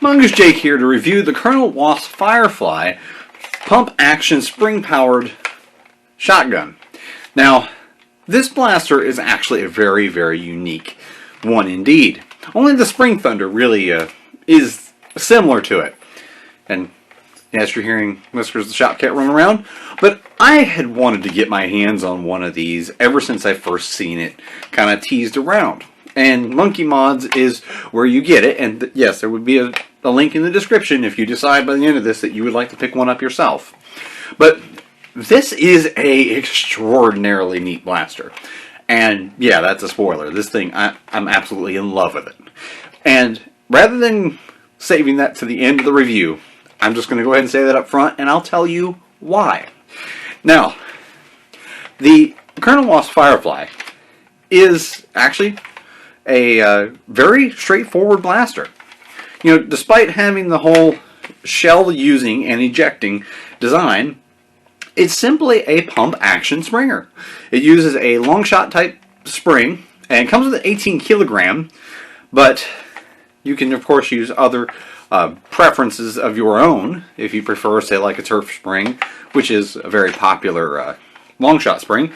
Mongoose Jake here to review the Colonel Wasp FireFly pump-action spring-powered shotgun. Now, this blaster is actually a very, very unique one indeed. Only the Spring Thunder really is similar to it. And yes, you're hearing Whiskers the Shop Cat run around, but I had wanted to get my hands on one of these ever since I first seen it kind of teased around. And MonkeeMods is where you get it, and yes, there would be a link in the description if you decide by the end of this that you would like to pick one up yourself. But this is a extraordinarily neat blaster. And yeah, that's a spoiler. This thing, I'm absolutely in love with it. And rather than saving that to the end of the review, I'm just going to go ahead and say that up front, and I'll tell you why. Now, the Colonel Wasp FireFly is actually a very straightforward blaster. You know, despite having the whole shell using and ejecting design, it's simply a pump action springer. It uses a long shot type spring and it comes with an 18 kilogram, but you can of course use other preferences of your own if you prefer, say, like a turf spring, which is a very popular long shot spring.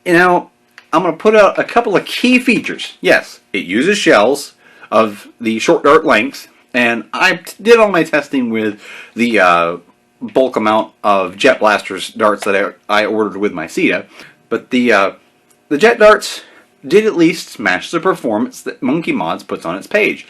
You know, I'm going to put out a couple of key features. Yes, it uses shells of the short dart length, and I did all my testing with the bulk amount of Jet Blasters darts that I ordered with my CETA. But the Jet darts did at least match the performance that MonkeeMods puts on its page.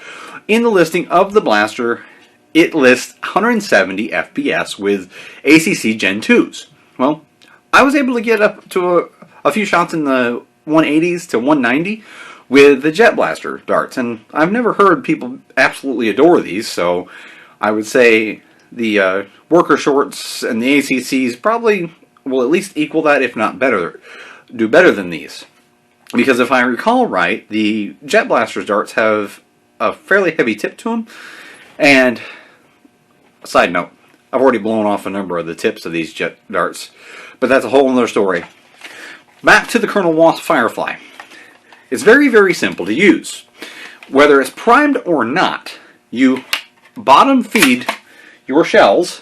In the listing of the blaster, it lists 170 FPS with ACC Gen 2s. Well, I was able to get up to a few shots in the 180s to 190 with the Jet Blaster darts, and I've never heard people absolutely adore these, so I would say the worker shorts and the ACCs probably will at least equal that, if not better, do better than these. Because if I recall right, the Jet Blaster's darts have a fairly heavy tip to them, and side note, I've already blown off a number of the tips of these Jet darts, but that's a whole other story. Back to the Colonel Wasp FireFly. It's very, very simple to use. Whether it's primed or not, you bottom feed your shells,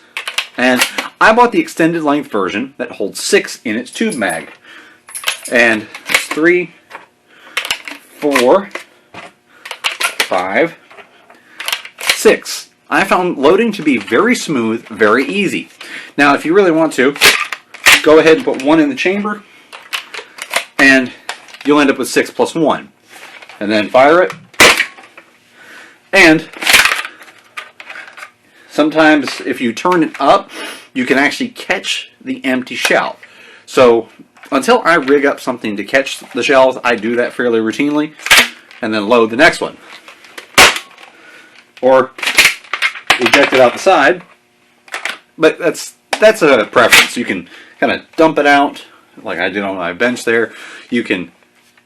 and I bought the extended length version that holds 6 in its tube mag. And it's 3, 4, 5, 6. I found loading to be very smooth, very easy. Now, if you really want to, go ahead and put one in the chamber, and you'll end up with 6 plus 1. And then fire it. And sometimes if you turn it up, you can actually catch the empty shell. So until I rig up something to catch the shells, I do that fairly routinely. And then load the next one. Or eject it out the side. But that's a preference. You can kind of dump it out like I did on my bench there. You can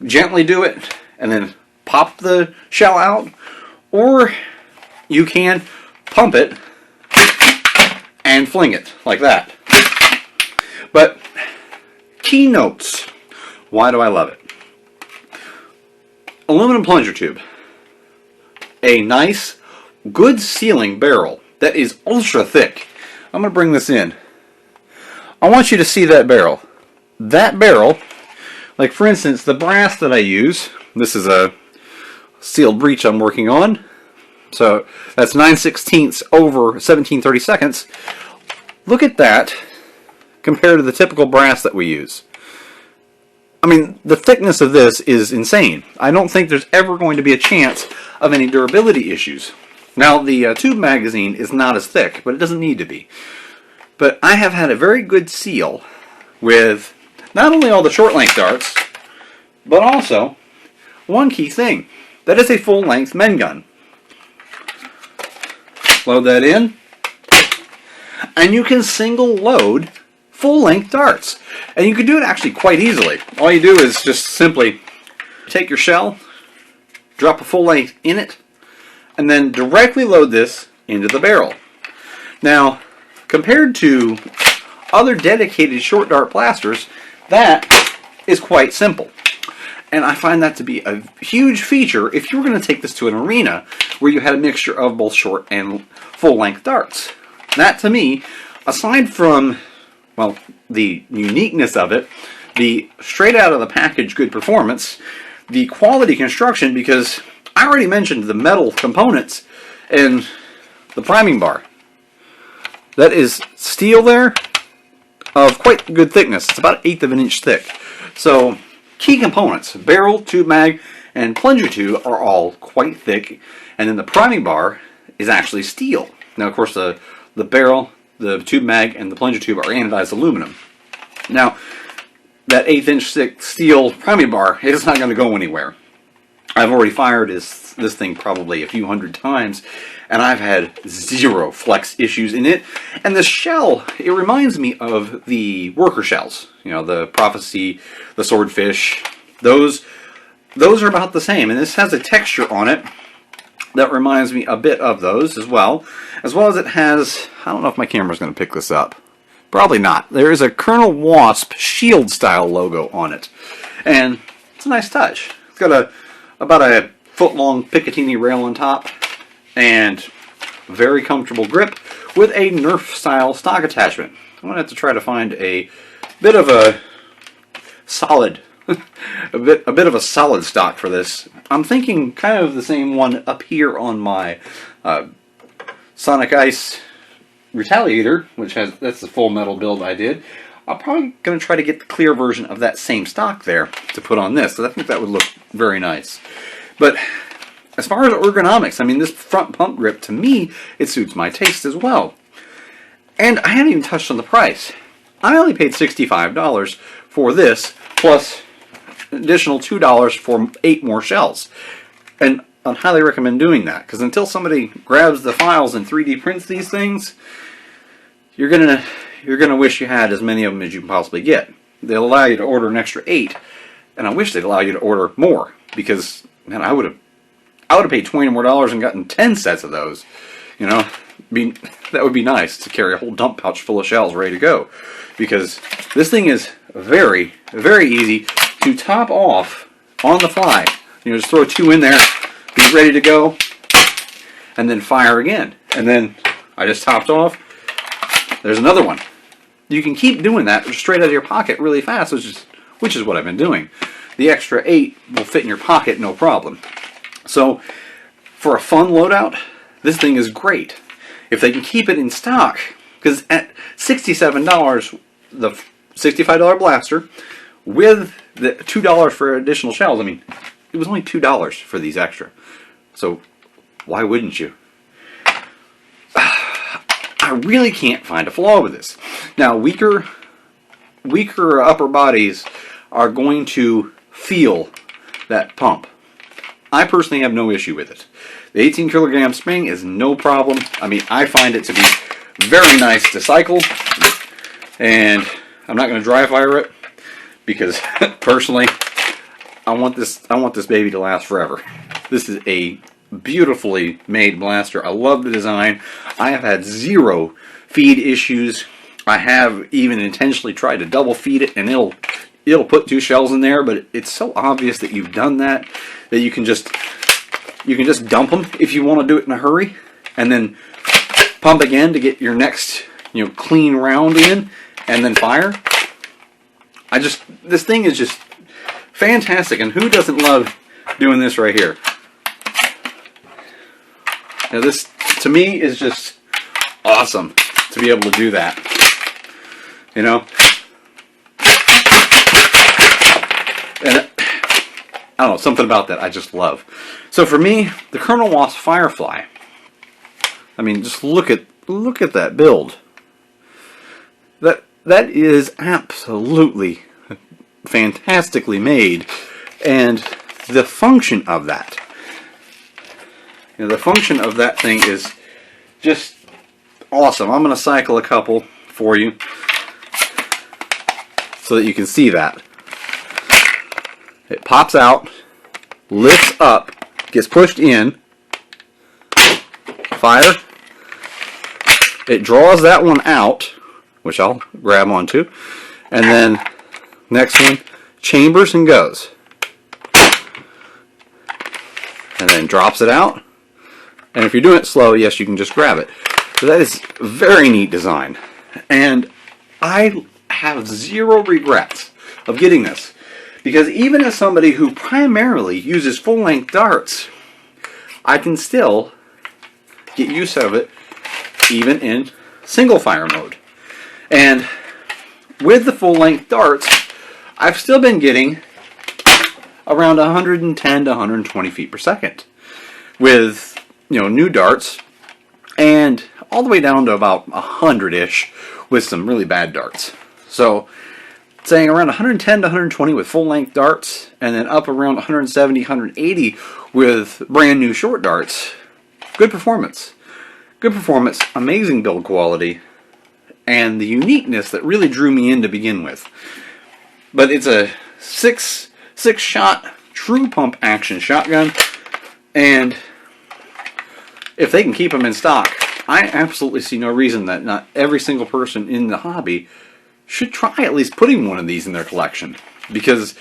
gently do it and then pop the shell out, or you can pump it and fling it like that. But key notes. Why do I love it? Aluminum plunger tube. A nice, good sealing barrel that is ultra thick. I'm going to bring this in. I want you to see that barrel. That barrel, like for instance, the brass that I use, this is a sealed breech I'm working on. So that's 9/16 over 17/32. Look at that compared to the typical brass that we use. I mean, the thickness of this is insane. I don't think there's ever going to be a chance of any durability issues. Now, the tube magazine is not as thick, but it doesn't need to be. But I have had a very good seal with not only all the short length darts, but also one key thing. That is a full length men gun. Load that in, and you can single load full length darts. And you can do it actually quite easily. All you do is just simply take your shell, drop a full length in it, and then directly load this into the barrel. Now, compared to other dedicated short dart blasters, that is quite simple. And I find that to be a huge feature if you were going to take this to an arena where you had a mixture of both short and full-length darts. That, to me, aside from, well, the uniqueness of it, the straight out of the package good performance, the quality construction, because I already mentioned the metal components and the priming bar. That is steel there of quite good thickness. It's about 1/8 of an inch thick. So, key components, barrel, tube mag, and plunger tube are all quite thick, and then the priming bar is actually steel. Now, of course, the barrel, the tube mag, and the plunger tube are anodized aluminum. Now, that 1/8 inch thick steel priming bar is not going to go anywhere. I've already fired this thing probably a few hundred times, and I've had 0 flex issues in it. And the shell, it reminds me of the worker shells. You know, the Prophecy, the Swordfish. Those are about the same, and this has a texture on it that reminds me a bit of those as well as it has, I don't know if my camera's going to pick this up. Probably not. There is a Colonel Wasp shield style logo on it, and it's a nice touch. It's got about a foot-long Picatinny rail on top, and very comfortable grip with a Nerf-style stock attachment. I'm going to have to try to find a bit of a solid, a bit of a solid stock for this. I'm thinking kind of the same one up here on my Sonic Ice Retaliator, that's the full metal build I did. I'm probably going to try to get the clear version of that same stock there to put on this, so I think that would look very nice. But as far as ergonomics, I mean, this front pump grip, to me, it suits my taste as well. And I haven't even touched on the price. I only paid $65 for this, plus an additional $2 for 8 more shells. And I'd highly recommend doing that, because until somebody grabs the files and 3D prints these things, you're gonna wish you had as many of them as you can possibly get. They'll allow you to order an extra 8, and I wish they'd allow you to order more, because man, I would have paid $20 more and gotten 10 sets of those. You know, that would be nice to carry a whole dump pouch full of shells ready to go, because this thing is very, very easy to top off on the fly. You know, just throw 2 in there, be ready to go, and then fire again. And then I just topped off. There's another one. You can keep doing that straight out of your pocket really fast, which is what I've been doing. The extra 8 will fit in your pocket, no problem. So, for a fun loadout, this thing is great. If they can keep it in stock, because at $67, the $65 blaster, with the $2 for additional shells, I mean, it was only $2 for these extra. So, why wouldn't you? I really can't find a flaw with this. Now, weaker upper bodies are going to feel that pump. I personally have no issue with it. The 18 kilogram spring is no problem. I mean, I find it to be very nice to cycle, and I'm not going to dry fire it because personally, I want this baby to last forever. This is a beautifully made blaster. I love the design. I have had 0 feed issues. I have even intentionally tried to double feed it, and it'll put 2 shells in there, but it's so obvious that you've done that you can just dump them if you want to do it in a hurry, and then pump again to get your next clean round in, and then fire. This thing is just fantastic, and who doesn't love doing this right here? Now this, to me, is just awesome to be able to do that. You know? And I don't know, something about that I just love. So for me, the Colonel Wasp FireFly, I mean, just look at that build. That is absolutely fantastically made, and the function of that. The function of that thing is just awesome. I'm going to cycle a couple for you so that you can see that. It pops out, lifts up, gets pushed in, fire. It draws that one out, which I'll grab onto, and then next one chambers and goes. and then drops it out. And if you're doing it slow, yes, you can just grab it. So that is a very neat design. And I have zero regrets of getting this. Because even as somebody who primarily uses full-length darts, I can still get use of it even in single fire mode. And with the full-length darts, I've still been getting around 110 to 120 feet per second with, you know, new darts, and all the way down to about 100-ish with some really bad darts. So saying around 110 to 120 with full-length darts, and then up around 170, 180 with brand new short darts. Good performance. Good performance, amazing build quality, and the uniqueness that really drew me in to begin with. But it's a six shot true pump action shotgun, and if they can keep them in stock, I absolutely see no reason that not every single person in the hobby should try at least putting one of these in their collection, because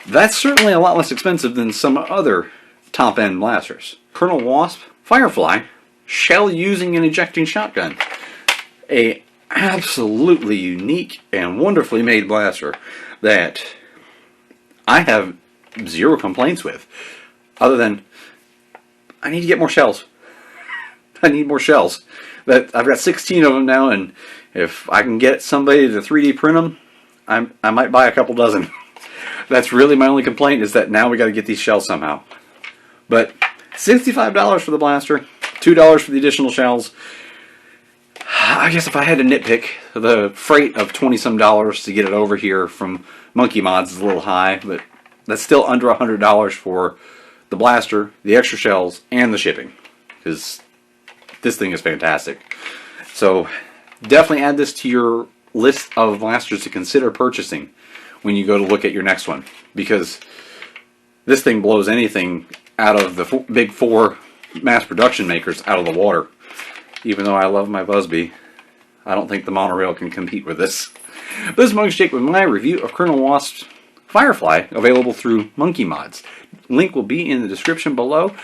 that's certainly a lot less expensive than some other top-end blasters. Colonel Wasp FireFly shell using and ejecting shotgun. A absolutely unique and wonderfully made blaster that I have zero complaints with, other than I need to get more shells. I need more shells. I've got 16 of them now, and if I can get somebody to 3D print them, I might buy a couple dozen. That's really my only complaint, is that now we got to get these shells somehow. But $65 for the blaster, $2 for the additional shells. I guess if I had to nitpick, the freight of 20-some dollars to get it over here from MonkeeMods is a little high, but that's still under $100 for the blaster, the extra shells, and the shipping, because this thing is fantastic. So definitely add this to your list of blasters to consider purchasing when you go to look at your next one, because this thing blows anything out of the big four mass production makers out of the water. Even though I love my Busby, I don't think the monorail can compete with this. This is Monkey Jake with my review of Colonel Wasp's FireFly, available through MonkeeMods. Link will be in the description below.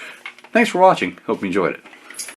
Thanks for watching. Hope you enjoyed it.